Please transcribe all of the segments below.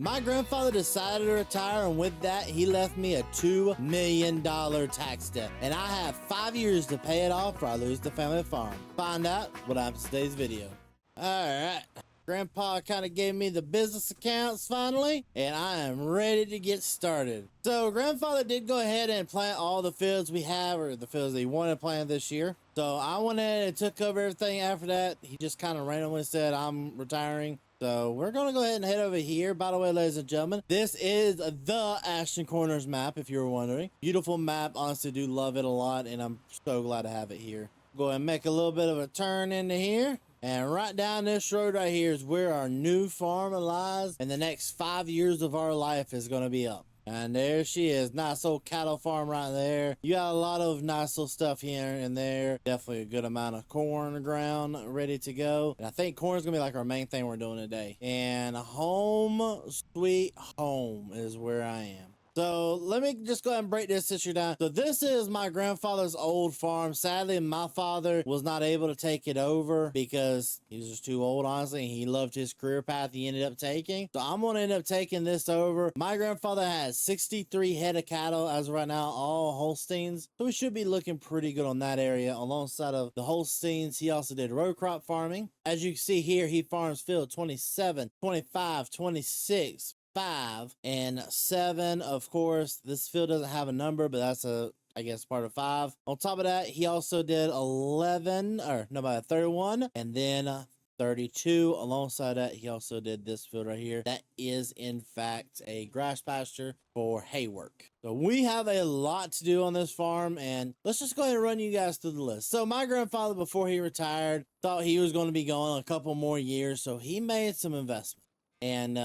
My grandfather decided to retire, and with that, he left me a $2 million tax debt. And I have 5 years to pay it off or I lose the family farm. Find out what happens in today's video. Alright, Grandpa kind of gave me the business accounts finally, and I am ready to get started. So Grandfather did go ahead and plant all the fields we have, or the fields that he wanted to plant this year. So I went ahead and took over everything after that. He just kind of randomly said, I'm retiring. So we're going to go ahead and head over here. By the way, ladies and gentlemen, this is the Ashton Corners map, if you were wondering. Beautiful map. Honestly, do love it a lot, and I'm so glad to have it here. Go ahead and make a little bit of a turn into here. And right down this road right here is where our new farm lies, and the next 5 years of our life is going to be up. And there she is. Nice old cattle farm right there. You got a lot of nice little stuff here and there. Definitely a good amount of corn on the ground ready to go. And I think corn is going to be like our main thing we're doing today. And home sweet home is where I am. So let me just go ahead and break this issue down. So this is my grandfather's old farm. Sadly, my father was not able to take it over because he was just too old, honestly. He loved his career path he ended up taking. So I'm going to end up taking this over. My grandfather has 63 head of cattle as of right now, all Holsteins. So we should be looking pretty good on that area. Alongside of the Holsteins, he also did row crop farming. As you can see here, he farms field 27, 25, 26, 5 and 7. Of course, this field doesn't have a number, but that's I guess part of 5. On top of that, he also did 31 and then 32. Alongside that, he also did this field right here. That is in fact a grass pasture for hay work. So we have a lot to do on this farm, and let's just go ahead and run you guys through the list. So my grandfather, before he retired, thought he was going to be going a couple more years, so he made some investments. And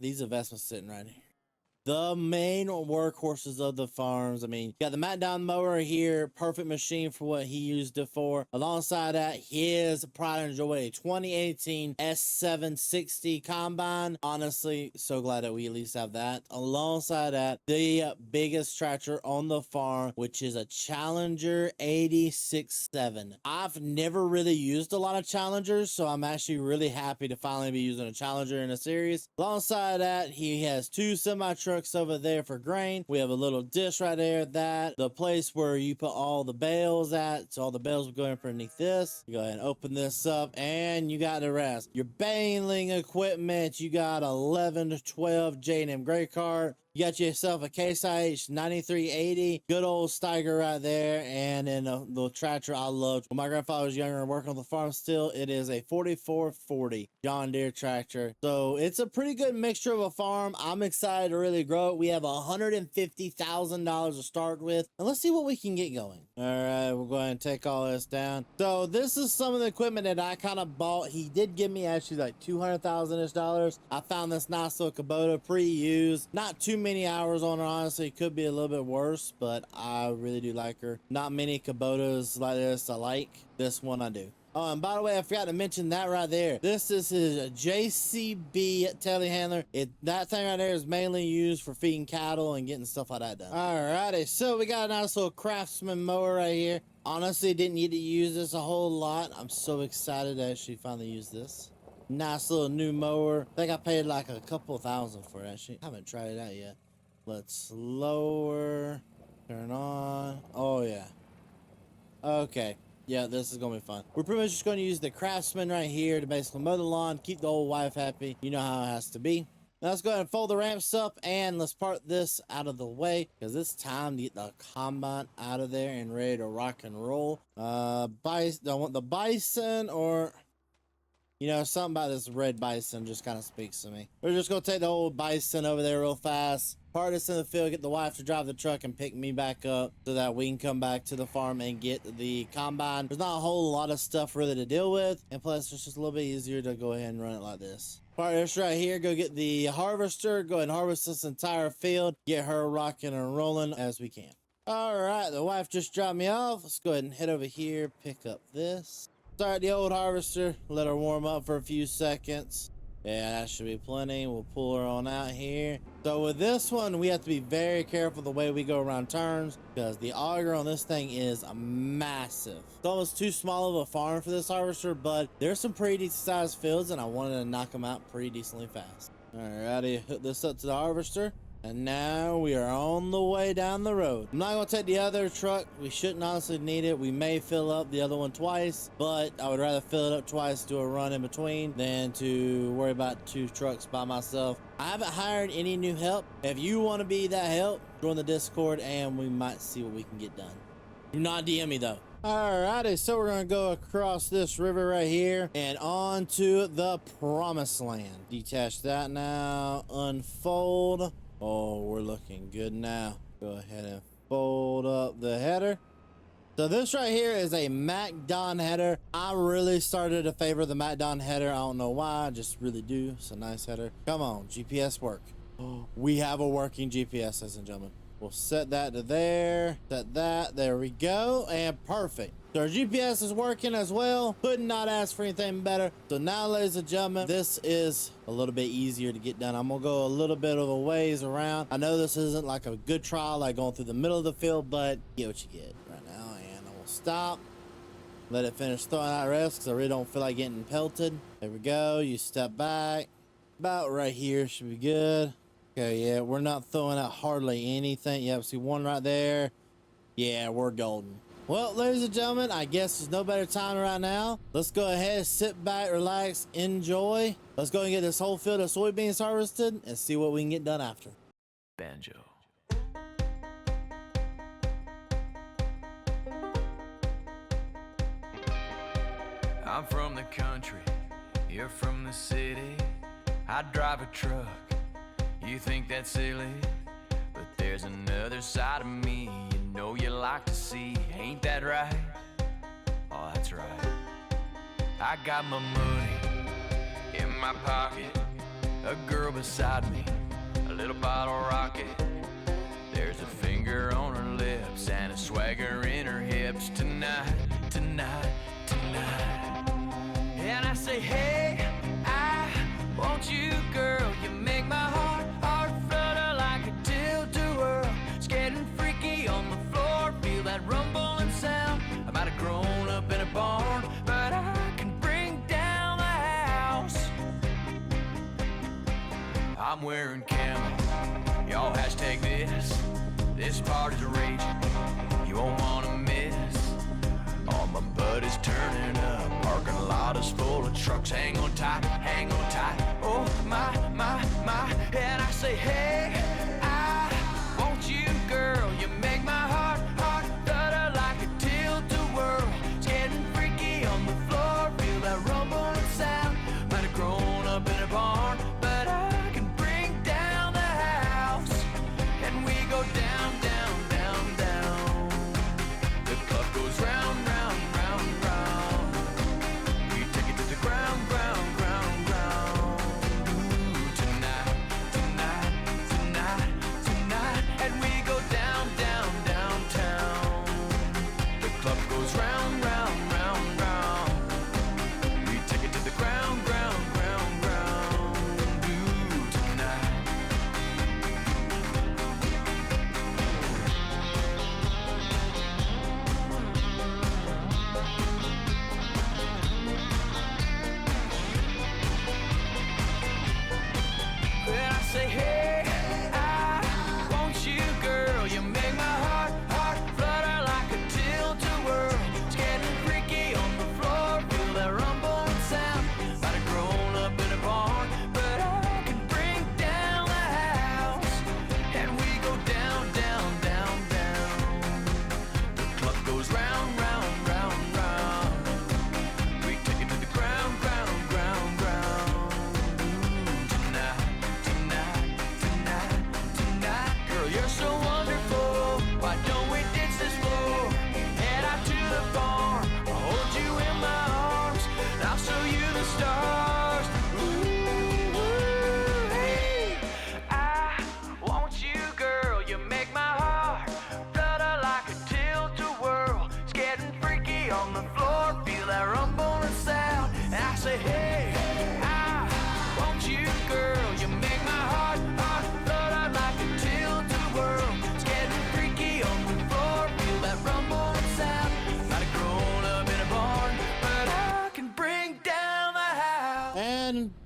these investments sitting right here. The main workhorses of the farms. I mean, you got the mat down mower here, perfect machine for what he used it for. Alongside that, his pride and joy, 2018 S760 combine. Honestly, so glad that we at least have that. Alongside that, the biggest tractor on the farm, which is a Challenger 86.7. I've never really used a lot of Challengers, so I'm actually really happy to finally be using a Challenger in a series. Alongside that, he has 2 semi-trucks over there for grain. We have a little dish right there, that the place where you put all the bales at, so all the bales will go underneath this. You go ahead and open this up, and you got the rest. Your baling equipment, you got 11 to 12 J&M gray cart. You got yourself a Case IH 9380, good old Steiger right there, and then the tractor I loved when my grandfather was younger and working on the farm still. It is a 4440 John Deere tractor. So it's a pretty good mixture of a farm. I'm excited to really grow it. We have $150,000 to start with, and let's see what we can get going. All right, we'll go ahead and take all this down. So this is some of the equipment that I kind of bought. He did give me actually like $200,000-ish. I found this nice little Kubota pre-used, not too many hours on her, honestly. It could be a little bit worse, but I really do like her. Not many Kubotas like this I like. This one I do. Oh, and by the way, I forgot to mention that right there. This is his JCB telehandler. That thing right there is mainly used for feeding cattle and getting stuff like that done. Alrighty, so we got a nice little Craftsman mower right here. Honestly, didn't need to use this a whole lot. I'm so excited to actually finally use this. Nice little new mower. I think I paid like a couple $1,000 for it, actually. I haven't tried it out yet. Let's lower, turn on. Oh yeah. Okay. Yeah, this is gonna be fun. We're pretty much just gonna use the Craftsman right here to basically mow the lawn, keep the old wife happy. You know how it has to be. Now let's go ahead and fold the ramps up, and let's part this out of the way because it's time to get the combine out of there and ready to rock and roll. Bison, I want the bison, or you know, something about this red bison just kind of speaks to me. We're just gonna take the old bison over there real fast, part this in the field, get the wife to drive the truck and pick me back up so that we can come back to the farm and get the combine. There's not a whole lot of stuff really to deal with, and plus it's just a little bit easier to go ahead and run it like this. Part this right here, go get the harvester, go ahead and harvest this entire field, get her rocking and rolling as we can. All right, the wife just dropped me off. Let's go ahead and head over here, pick up this. Start the old harvester, let her warm up for a few seconds. Yeah, that should be plenty. We'll pull her on out here. So with this one, we have to be very careful the way we go around turns because the auger on this thing is massive. It's almost too small of a farm for this harvester, but there's some pretty decent sized fields and I wanted to knock them out pretty decently fast. Alrighty, hook this up to the harvester. And now we are on the way down the road. I'm not gonna take the other truck. We shouldn't honestly need it. We may fill up the other one twice, but I would rather fill it up twice, do a run in between, than to worry about 2 trucks by myself. I haven't hired any new help. If you want to be that help, join the Discord and we might see what we can get done. Do not DM me though. Alrighty, so we're gonna go across this river right here and on to the promised land. Detach that now, unfold. Oh, we're looking good now. Go ahead and fold up the header. So this right here is a MacDon header. I really started to favor the MacDon header. I don't know why, I just really do. It's a nice header. Come on, GPS work. Oh, we have a working GPS, ladies and gentlemen. We'll set that to there, set that, there we go, and perfect. So our GPS is working as well. Could not ask for anything better. So now, ladies and gentlemen, this is a little bit easier to get done. I'm gonna go a little bit of a ways around. I know this isn't like a good trial, like going through the middle of the field, but get what you get right now. And I will stop, let it finish throwing out rest because I really don't feel like getting pelted. There we go, you step back. About right here should be good. Okay, yeah, we're not throwing out hardly anything. Yep, see one right there. Yeah, we're golden. Well, ladies and gentlemen, I guess there's no better time right now. Let's go ahead, sit back, relax, enjoy. Let's go and get this whole field of soybeans harvested and see what we can get done after. Banjo. I'm from the country, you're from the city. I drive a truck. You think that's silly, but there's another side of me you know you like to see. Ain't that right? Oh, that's right. I got my money in my pocket, a girl beside me, a little bottle rocket. There's a finger on her lips and a swagger in her hips. Tonight, tonight, tonight. And I say, hey, I want you, girl. You make my heart flutter like a tilt-a-whirl. It's getting freaky on the floor. Feel that rumbling sound. I might have grown up in a barn, but I can bring down the house. I'm wearing camo. Y'all hashtag this. This party's raging. You won't wanna miss. All my buddies turning up. Parking lot is full of trucks. Hang on tight, hang on tight. Oh my, my, my. And I say, hey, I want you, girl. You make my heart flutter like a tilt-a-whirl. It's getting freaky on the floor. Feel that rumbling sound. Might have grown up in a barn, but I can bring down the house. And we go down, down, down, down. The club goes round, round, round, round. We take it to the ground, ground, ground, ground. Ooh, tonight, tonight,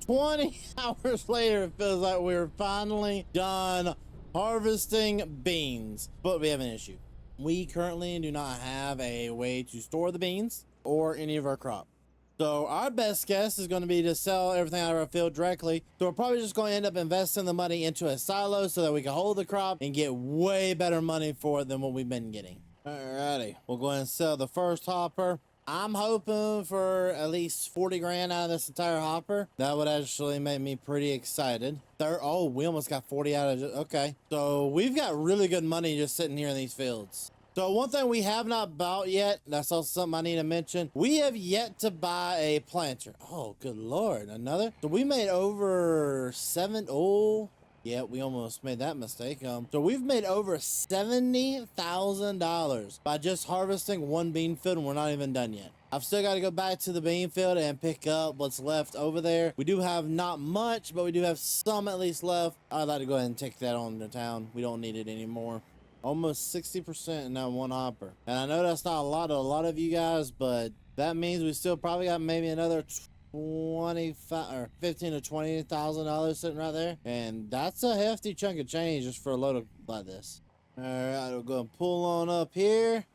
20 hours later, it feels like we're finally done harvesting beans, but we have an issue. We currently do not have a way to store the beans or any of our crop. So our best guess is going to be to sell everything out of our field directly. So we're probably just going to end up investing the money into a silo so that we can hold the crop and get way better money for it than what we've been getting. Alrighty, we'll go ahead and sell the first hopper. I'm hoping for at least 40 grand out of this entire hopper. That would actually make me pretty excited. Oh, we almost got 40 out of it. Okay, so we've got really good money just sitting here in these fields. So one thing we have not bought yet, that's also something I need to mention. We have yet to buy a planter. Oh, good Lord, another? So we made over yeah, we almost made that mistake. So we've made over $70,000 by just harvesting one bean field, and we're not even done yet. I've still got to go back to the bean field and pick up what's left over there. We do have not much, but we do have some at least left. I'd like to go ahead and take that on to town. We don't need it anymore. Almost 60% in that one hopper. And I know that's not a lot of you guys, but that means we still probably got maybe another 25 or 15 to $20,000 sitting right there, and that's a hefty chunk of change just for a load of like this. All right, we'll go and pull on up here,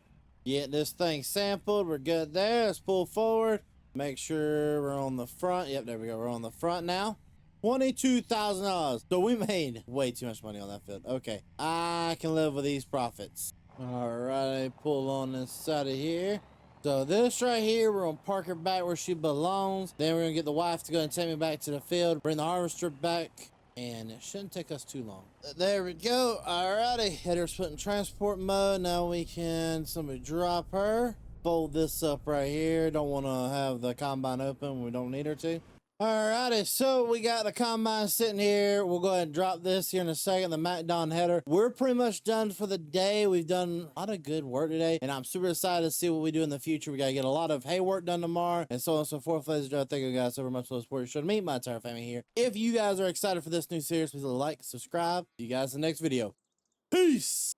get this thing sampled. We're good there. Let's pull forward, make sure we're on the front. Yep, there we go. We're on the front now. $22,000. So we made way too much money on that field. Okay, I can live with these profits. All right, pull on this side of here. So this right here, we're gonna park her back where she belongs. Then we're gonna get the wife to go and take me back to the field, bring the harvester back, and it shouldn't take us too long. There we go. Alrighty, header's put in transport mode. Now we can, somebody drop her. Fold this up right here. Don't wanna have the combine open. We don't need her to. Alrighty, so we got the combine sitting here. We'll go ahead and drop this here in a second, the MacDon header. We're pretty much done for the day. We've done a lot of good work today, and I'm super excited to see what we do in the future. We got to get a lot of hay work done tomorrow, and so on and so forth. Ladies and gentlemen, thank you guys so much for the support. You should meet my entire family here. If you guys are excited for this new series, please like, subscribe. See you guys in the next video. Peace!